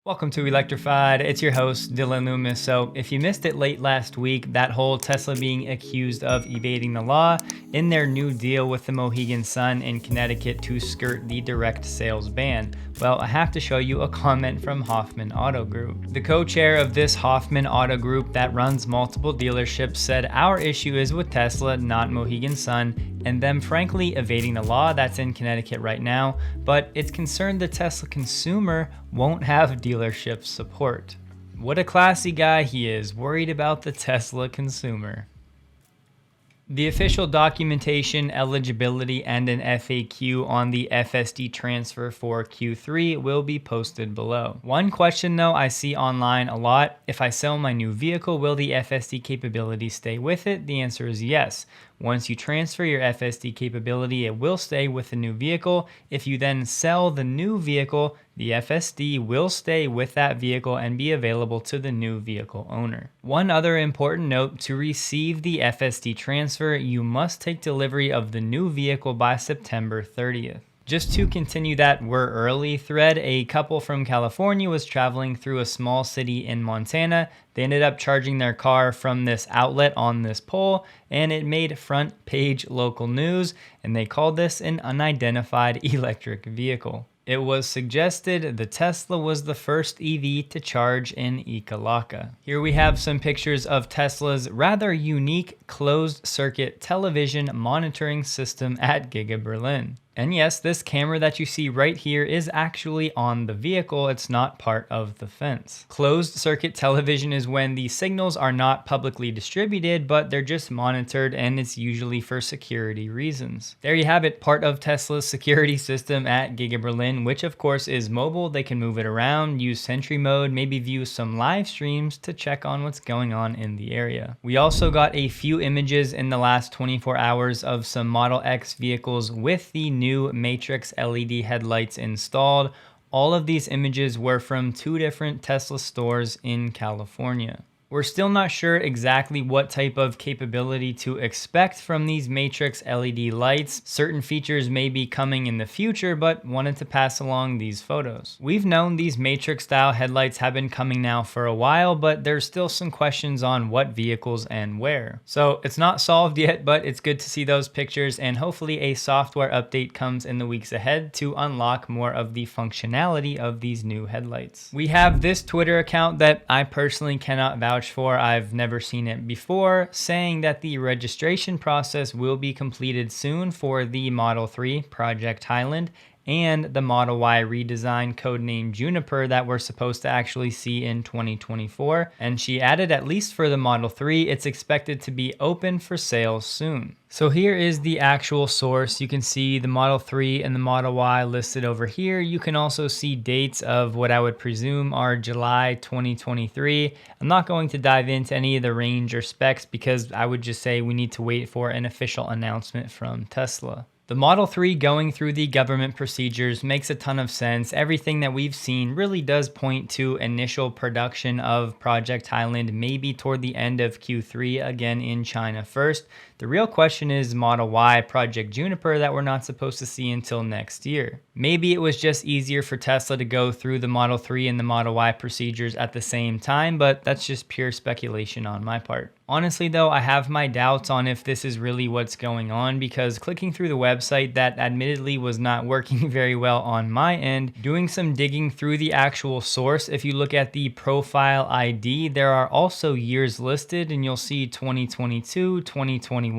Welcome to Electrified. It's your host, Dylan Loomis. So, if you missed it late last week, that whole Tesla being accused of evading the law in their new deal with the Mohegan Sun in Connecticut to skirt the direct sales ban. Well, I have to show you a comment from Hoffman Auto Group. The co-chair of this Hoffman Auto Group that runs multiple dealerships said, "Our issue is with Tesla, not Mohegan Sun, and them frankly evading the law that's in Connecticut right now, but it's concerned the Tesla consumer won't have dealership support." What a classy guy he is, worried about the Tesla consumer. The official documentation, eligibility, and an FAQ on the FSD Transfer for Q3 will be posted below. One question though I see online a lot: if I sell my new vehicle, will the FSD capability stay with it? The answer is yes. Once you transfer your FSD capability, it will stay with the new vehicle. If you then sell the new vehicle, the FSD will stay with that vehicle and be available to the new vehicle owner. One other important note: to receive the FSD transfer, you must take delivery of the new vehicle by September 30th. Just to continue that "we're early" thread, a couple from California was traveling through a small city in Montana. They ended up charging their car from this outlet on this pole, and it made front page local news, and they called this an unidentified electric vehicle. It was suggested the Tesla was the first EV to charge in Ikalaka. Here we have some pictures of Tesla's rather unique closed-circuit television monitoring system at Giga Berlin. And yes, this camera that you see right here is actually on the vehicle. It's not part of the fence. Closed circuit television is when the signals are not publicly distributed, but they're just monitored, and it's usually for security reasons. There you have it, part of Tesla's security system at Giga Berlin, which of course is mobile. They can move it around, use Sentry mode, maybe view some live streams to check on what's going on in the area. We also got a few images in the last 24 hours of some Model X vehicles with the new Matrix LED headlights installed. All of these images were from two different Tesla stores in California. We're still not sure exactly what type of capability to expect from these Matrix LED lights. Certain features may be coming in the future, but wanted to pass along these photos. We've known these Matrix style headlights have been coming now for a while, but there's still some questions on what vehicles and where. So it's not solved yet, but it's good to see those pictures, and hopefully a software update comes in the weeks ahead to unlock more of the functionality of these new headlights. We have this Twitter account that I personally cannot vouch for. I've never seen it before, saying that the registration process will be completed soon for the Model 3 Project Highland and the Model Y redesign codenamed Juniper that we're supposed to actually see in 2024. And she added, at least for the Model 3, it's expected to be open for sale soon. So here is the actual source. You can see the Model 3 and the Model Y listed over here. You can also see dates of what I would presume are July 2023. I'm not going to dive into any of the range or specs because I would just say we need to wait for an official announcement from Tesla. The Model 3 going through the government procedures makes a ton of sense. Everything that we've seen really does point to initial production of Project Highland, maybe toward the end of Q3, again in China first. The real question is Model Y, Project Juniper, that we're not supposed to see until next year. Maybe it was just easier for Tesla to go through the Model 3 and the Model Y procedures at the same time, but that's just pure speculation on my part. Honestly though, I have my doubts on if this is really what's going on, because clicking through the website that admittedly was not working very well on my end, doing some digging through the actual source, if you look at the profile ID, there are also years listed and you'll see 2022, 2021.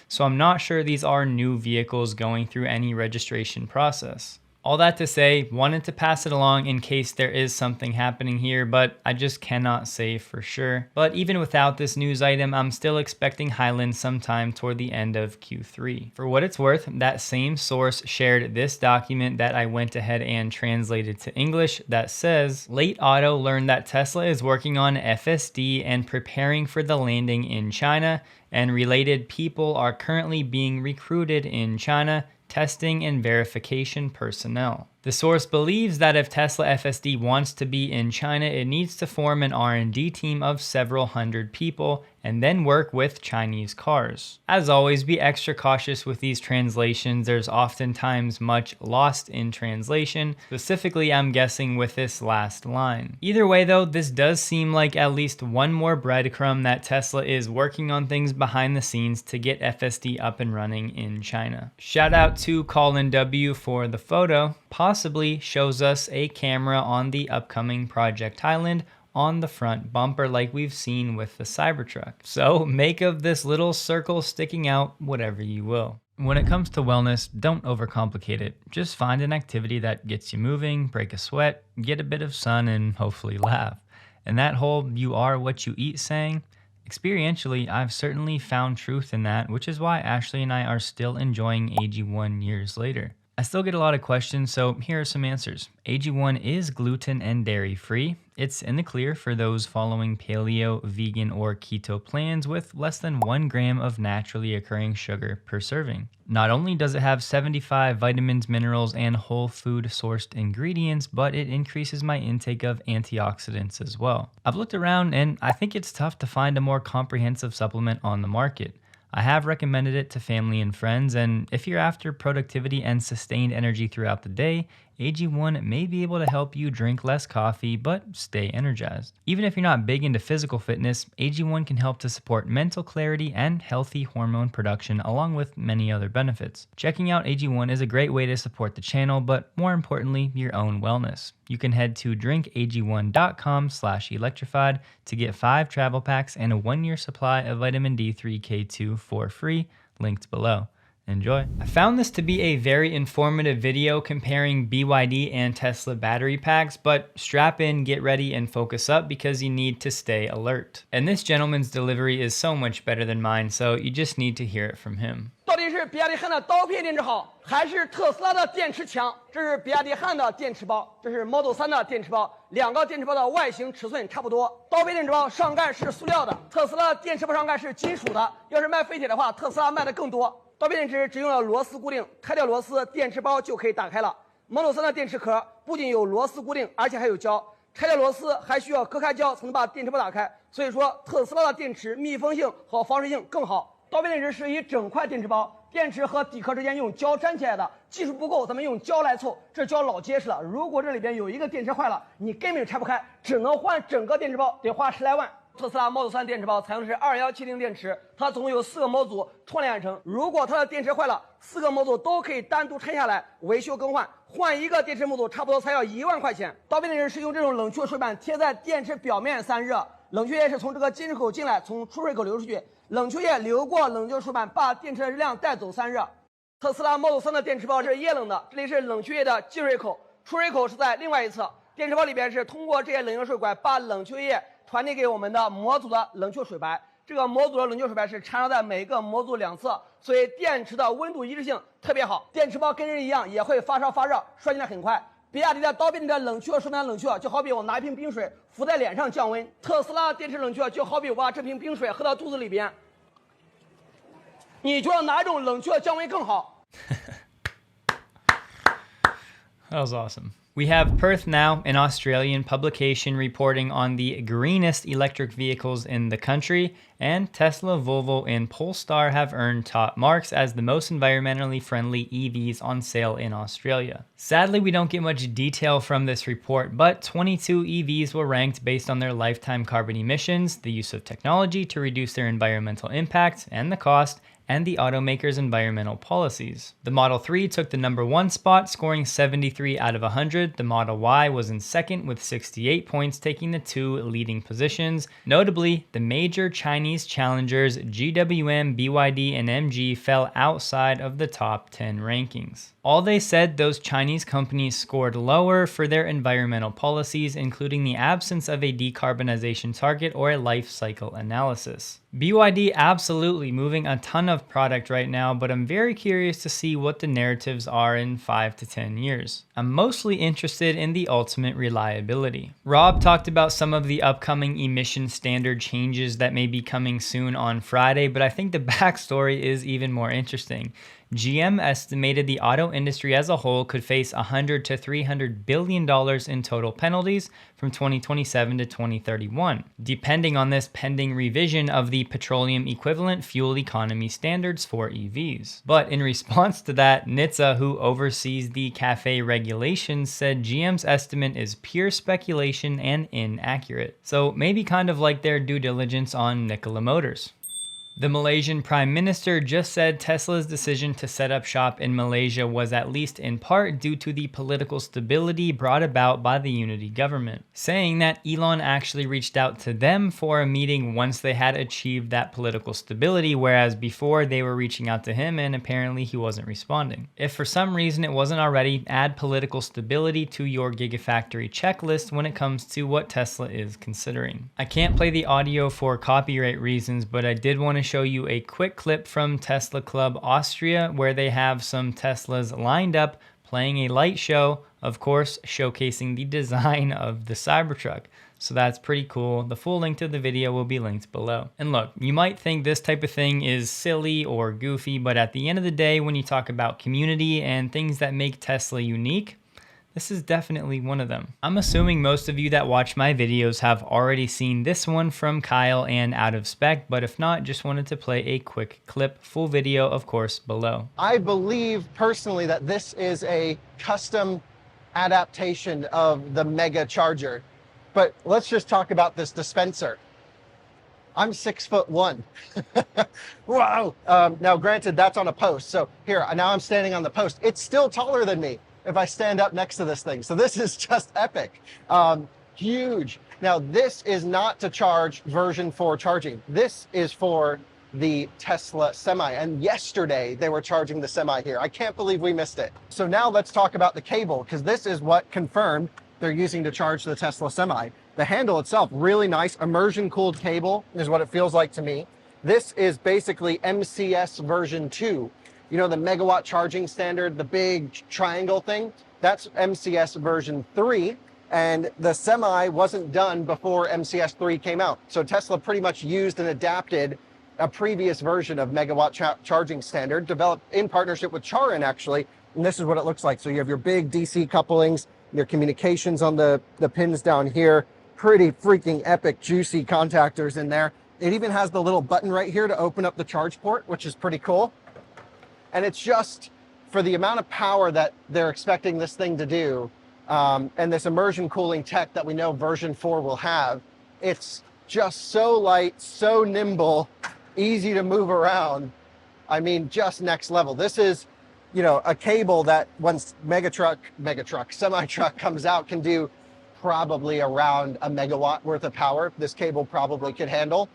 So I'm not sure these are new vehicles going through any registration process. All that to say, wanted to pass it along in case there is something happening here, but I just cannot say for sure. But even without this news item, I'm still expecting Highland sometime toward the end of Q3. For what it's worth, that same source shared this document that I went ahead and translated to English that says, Late Auto learned that Tesla is working on FSD and preparing for the landing in China, and related people are currently being recruited in China, testing and verification personnel. The source believes that if Tesla FSD wants to be in China, it needs to form an R&D team of several hundred people and then work with Chinese cars. As always, be extra cautious with these translations. There's oftentimes much lost in translation. Specifically, I'm guessing with this last line. Either way though, this does seem like at least one more breadcrumb that Tesla is working on things behind the scenes to get FSD up and running in China. Shout out to Colin W for the photo. Possibly shows us a camera on the upcoming Project Highland on the front bumper like we've seen with the Cybertruck. So make of this little circle sticking out whatever you will. When it comes to wellness, don't overcomplicate it. Just find an activity that gets you moving, break a sweat, get a bit of sun, and hopefully laugh. And that whole "you are what you eat" saying, experientially, I've certainly found truth in that, which is why Ashley and I are still enjoying AG1 years later. I still get a lot of questions, so here are some answers. AG1 is gluten and dairy free. It's in the clear for those following paleo, vegan, or keto plans with less than 1 gram of naturally occurring sugar per serving. Not only does it have 75 vitamins, minerals, and whole food sourced ingredients, but it increases my intake of antioxidants as well. I've looked around and I think it's tough to find a more comprehensive supplement on the market. I have recommended it to family and friends, and if you're after productivity and sustained energy throughout the day, AG1 may be able to help you drink less coffee but stay energized. Even if you're not big into physical fitness, AG1 can help to support mental clarity and healthy hormone production along with many other benefits. Checking out AG1 is a great way to support the channel, but more importantly, your own wellness. You can head to drinkag1.com/electrified to get 5 travel packs and a 1-year supply of vitamin D3 K2 for free, linked below. Enjoy. I found this to be a very informative video comparing BYD and Tesla battery packs, but strap in, get ready, and focus up because you need to stay alert. And this gentleman's delivery is so much better than mine, so you just need to hear it from him. 到底是比亚迪汉的刀片电池好，还是特斯拉的电池强？这是比亚迪汉的电池包，这是 Model 3的电池包，两个电池包的外形尺寸差不多。刀片电池包上盖是塑料的，特斯拉的电池包上盖是金属的。要是卖废铁的话，特斯拉卖的更多。刀片电池只用了螺丝固定，开掉螺丝，电池包就可以打开了。Model 3的电池壳不仅有螺丝固定，而且还有胶。拆掉螺丝还需要割开胶才能把电池包打开，所以说特斯拉的电池密封性和防水性更好。刀片电池是一整块电池包，电池和底壳之间用胶粘起来的，技术不够咱们用胶来凑，这胶老结实了。如果这里边有一个电池坏了，你根本拆不开，只能换整个电池包，得花10来万。特斯拉 Model 3电池包采用的是2170电池，它总共有4个模组串联而成。如果它的电池坏了，4个模组都可以单独拆下来维修更换，换一个电池模组差不多才要1万块钱。刀片电池是用这种冷却水板贴在电池表面散热，冷却液是从这个进出口进来，从出水口流出去，冷却液流过冷却水板把电池的热量带走散热。特斯拉 Model 3的电池包是液冷的，这里是冷却液的进水口，出水口是在另外一侧。电池包里边是通过这些冷却水管把冷却液传递给我们的模组的冷却水白，这个模组的冷却水白是缠绕在每个模组两侧，所以电池的温度一致性特别好。电池包跟人一样也会发烧发热，衰减的很快。比亚迪的刀片里的冷却水板冷却就好比我拿一瓶冰水敷在脸上降温，特斯拉的电池冷却就好比我把这瓶冰水喝到肚子里边。你觉得哪种冷却降温更好？ That was awesome. We have Perth Now, an Australian publication reporting on the greenest electric vehicles in the country, and Tesla, Volvo, and Polestar have earned top marks as the most environmentally friendly EVs on sale in Australia. Sadly, we don't get much detail from this report, but 22 EVs were ranked based on their lifetime carbon emissions, the use of technology to reduce their environmental impact, and the cost, and the automaker's environmental policies. The Model 3 took the #1 spot, scoring 73 out of 100. The Model Y was in second with 68 points, taking the 2 leading positions. Notably, the major Chinese challengers GWM, BYD, and MG fell outside of the top 10 rankings. All they said, those Chinese companies scored lower for their environmental policies, including the absence of a decarbonization target or a life cycle analysis. BYD absolutely moving a ton of product right now, but I'm very curious to see what the narratives are in 5 to 10 years. I'm mostly interested in the ultimate reliability. Rob talked about some of the upcoming emission standard changes that may be coming soon on Friday, but I think the backstory is even more interesting. GM estimated the auto industry as a whole could face $100 to $300 billion in total penalties from 2027 to 2031, depending on this pending revision of the petroleum equivalent fuel economy standards for EVs. But in response to that, NHTSA, who oversees the CAFE regulations, said GM's estimate is pure speculation and inaccurate. So maybe kind of like their due diligence on Nikola Motors. The Malaysian Prime Minister just said Tesla's decision to set up shop in Malaysia was at least in part due to the political stability brought about by the unity government, saying that Elon actually reached out to them for a meeting once they had achieved that political stability, whereas before they were reaching out to him and apparently he wasn't responding. If for some reason it wasn't already, add political stability to your Gigafactory checklist when it comes to what Tesla is considering. I can't play the audio for copyright reasons, but I did want to show you a quick clip from Tesla Club Austria where they have some Teslas lined up playing a light show, of course showcasing the design of the Cybertruck. So that's pretty cool. The full link to the video will be linked below. And look, you might think this type of thing is silly or goofy, but at the end of the day, when you talk about community and things that make Tesla unique, this is definitely one of them. I'm assuming most of you that watch my videos have already seen this one from Kyle and Out of Spec, but if not, just wanted to play a quick clip, full video of course below. I believe personally that this is a custom adaptation of the Megacharger, but let's just talk about this dispenser. I'm 6'1". Wow. Now granted, that's on a post. So here, now I'm standing on the post. It's still taller than me if I stand up next to this thing. So this is just epic. Huge. Now this is not to charge version 4 charging. This is for the Tesla Semi. And yesterday they were charging the Semi here. I can't believe we missed it. So now let's talk about the cable, because this is what confirmed they're using to charge the Tesla Semi. The handle itself, really nice immersion cooled cable is what it feels like to me. This is basically MCS version 2. You know, the megawatt charging standard, the big triangle thing, that's MCS version 3. And the Semi wasn't done before MCS 3 came out. So Tesla pretty much used and adapted a previous version of megawatt charging standard, developed in partnership with Charin actually. And this is what it looks like. So you have your big DC couplings, your communications on the pins down here, pretty freaking epic, juicy contactors in there. It even has the little button right here to open up the charge port, which is pretty cool. And it's just for the amount of power that they're expecting this thing to do, and this immersion cooling tech that we know version 4 will have, it's just so light, so nimble, easy to move around. I mean, just next level. This is, you know, a cable that once semi-truck comes out can do probably around a megawatt worth of power. This cable probably could handle.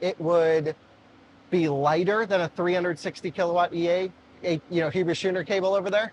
It would be lighter than a 360 kilowatt EA, Hiroshima cable over there.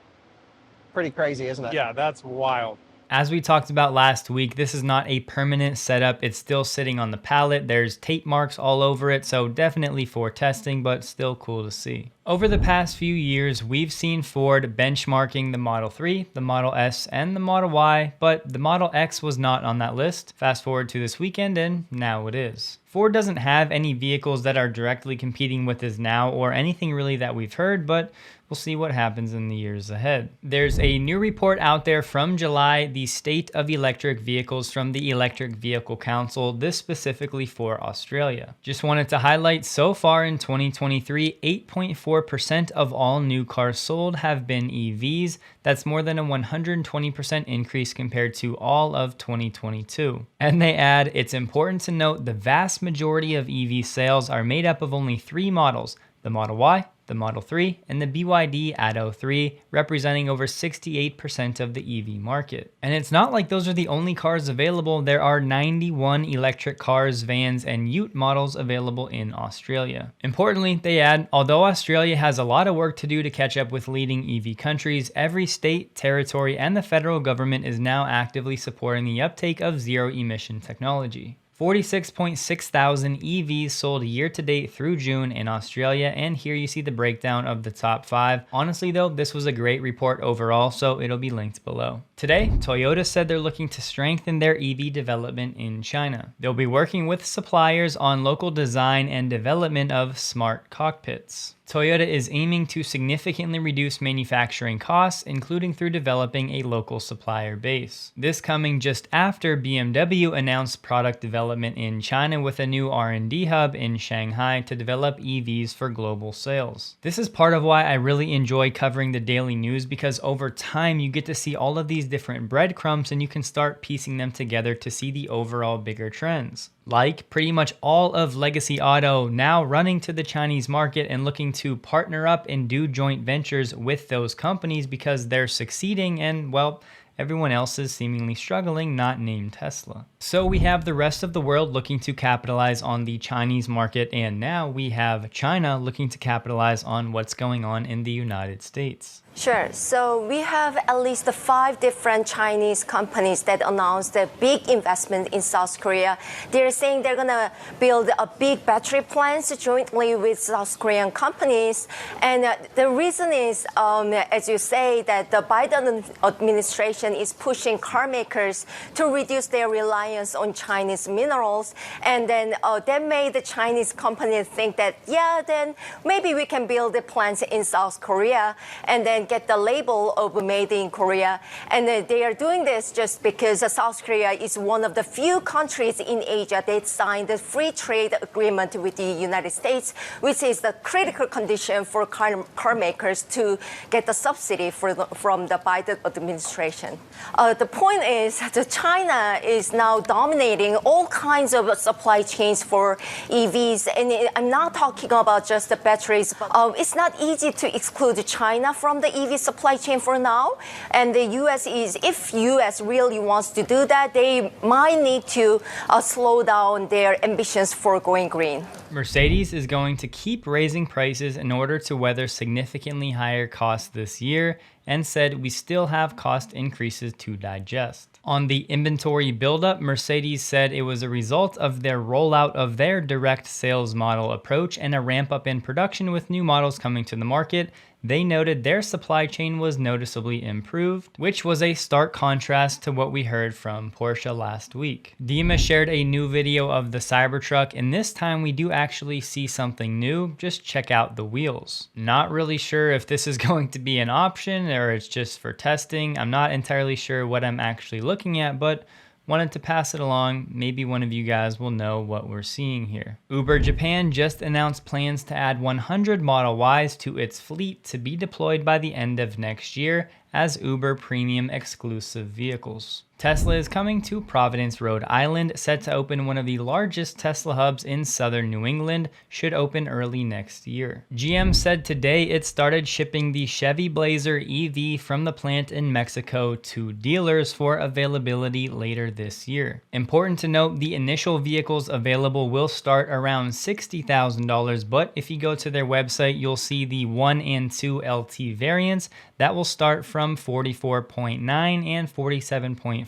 Pretty crazy, isn't it? Yeah, that's wild. As we talked about last week, this is not a permanent setup. It's still sitting on the pallet. There's tape marks all over it, so definitely for testing, but still cool to see. Over the past few years, we've seen Ford benchmarking the Model 3, the Model S, and the Model Y, but the Model X was not on that list. Fast forward to this weekend, and now it is. Ford doesn't have any vehicles that are directly competing with this now, or anything really that we've heard, but we'll see what happens in the years ahead. There's a new report out there from July, the state of electric vehicles from the Electric Vehicle Council, this specifically for Australia. Just wanted to highlight, so far in 2023, 8.4% of all new cars sold have been EVs. That's more than a 120% increase compared to all of 2022. And they add, it's important to note the vast majority of EV sales are made up of only 3 models, the Model Y, the Model 3, and the BYD Atto 3, representing over 68% of the EV market. And it's not like those are the only cars available. There are 91 electric cars, vans, and ute models available in Australia. Importantly, they add, although Australia has a lot of work to do to catch up with leading EV countries, every state, territory, and the federal government is now actively supporting the uptake of zero-emission technology. 46.6 thousand EVs sold year to date through June in Australia, and here you see the breakdown of the top 5. Honestly though, this was a great report overall, so it'll be linked below. Today, Toyota said they're looking to strengthen their EV development in China. They'll be working with suppliers on local design and development of smart cockpits. Toyota is aiming to significantly reduce manufacturing costs, including through developing a local supplier base. This coming just after BMW announced product development in China with a new R&D hub in Shanghai to develop EVs for global sales. This is part of why I really enjoy covering the daily news, because over time you get to see all of these different breadcrumbs and you can start piecing them together to see the overall bigger trends. Like pretty much all of Legacy Auto now running to the Chinese market and looking to partner up and do joint ventures with those companies because they're succeeding and, well, everyone else is seemingly struggling, not named Tesla. So we have the rest of the world looking to capitalize on the Chinese market, and now we have China looking to capitalize on what's going on in the United States. Sure. So we have at least 5 different Chinese companies that announced a big investment in South Korea. They're saying they're going to build a big battery plants jointly with South Korean companies. And the reason is, as you say, that the Biden administration is pushing car makers to reduce their reliance on Chinese minerals. And then that made the Chinese companies think that, yeah, then maybe we can build the plants in South Korea and then get the label of made in Korea. And they are doing this just because South Korea is one of the few countries in Asia that signed the free trade agreement with the United States, which is the critical condition for car makers to get the subsidy from the Biden administration. The point is that China is now dominating all kinds of supply chains for EVs. And I'm not talking about just the batteries, but it's not easy to exclude China from the EV supply chain for now. And the US is, if US really wants to do that, they might need to slow down their ambitions for going green. Mercedes is going to keep raising prices in order to weather significantly higher costs this year, and said we still have cost increases to digest. On the inventory buildup, Mercedes said it was a result of their rollout of their direct sales model approach and a ramp up in production with new models coming to the market. They noted their supply chain was noticeably improved, which was a stark contrast to what we heard from Porsche last week. Dima shared a new video of the Cybertruck, and this time we do actually see something new. Just check out the wheels. Not really sure if this is going to be an option or it's just for testing. I'm not entirely sure what I'm actually looking at, but wanted to pass it along. Maybe one of you guys will know what we're seeing here. Uber Japan just announced plans to add 100 Model Ys to its fleet to be deployed by the end of next year as Uber Premium exclusive vehicles. Tesla is coming to Providence, Rhode Island, set to open one of the largest Tesla hubs in southern New England, should open early next year. GM said today it started shipping the Chevy Blazer EV from the plant in Mexico to dealers for availability later this year. Important to note, the initial vehicles available will start around $60,000, but if you go to their website, you'll see the 1 and 2 LT variants that will start from $44.9 and $47.5.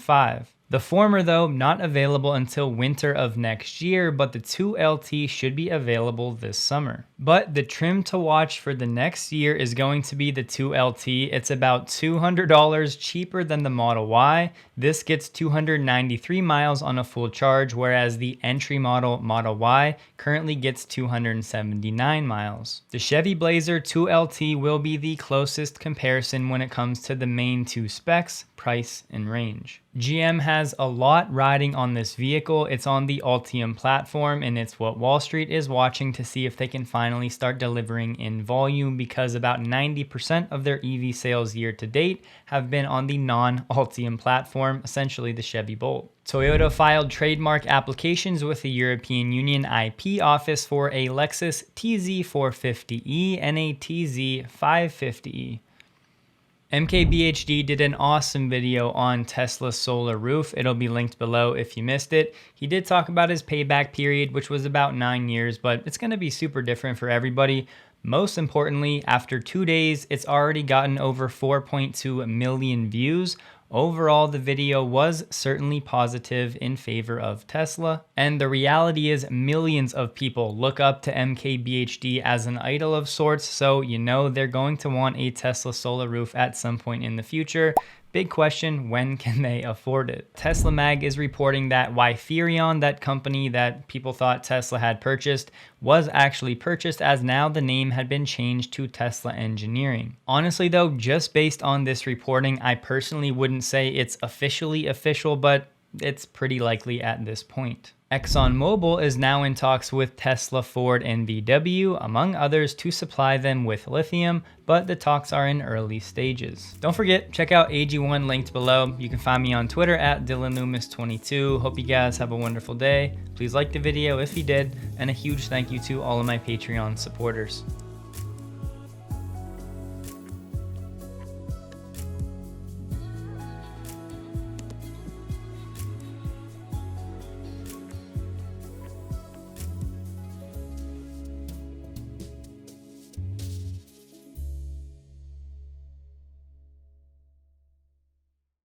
The former, though, not available until winter of next year, but the 2 LT should be available this summer. But the trim to watch for the next year is going to be the 2 LT. It's about $200 cheaper than the Model Y. This gets 293 miles on a full charge, whereas the entry model Model Y currently gets 279 miles. The Chevy Blazer 2 LT will be the closest comparison when it comes to the main 2 specs, price, and range. GM has a lot riding on this vehicle. It's on the Ultium platform, and it's what Wall Street is watching to see if they can finally start delivering in volume, because about 90% of their EV sales year to date have been on the non-Ultium platform, essentially the Chevy Bolt. Toyota filed trademark applications with the European Union IP office for a Lexus TZ450E and a TZ550E. MKBHD did an awesome video on Tesla's solar roof. It'll be linked below if you missed it. He did talk about his payback period, which was about 9 years, but it's going to be super different for everybody. Most importantly, after 2 days, it's already gotten over 4.2 million views Overall, the video was certainly positive in favor of Tesla, and the reality is millions of people look up to MKBHD as an idol of sorts, so you know they're going to want a Tesla solar roof at some point in the future. Big question, when can they afford it? Tesla Mag is reporting that Wiferion, that company that people thought Tesla had purchased, was actually purchased, as now the name had been changed to Tesla Engineering. Honestly though, just based on this reporting, I personally wouldn't say it's officially official, but it's pretty likely at this point. ExxonMobil is now in talks with Tesla, Ford, and VW, among others, to supply them with lithium, but the talks are in early stages. Don't forget, check out AG1 linked below. You can find me on Twitter at DylanLoomis22. Hope you guys have a wonderful day. Please like the video if you did, and a huge thank you to all of my Patreon supporters.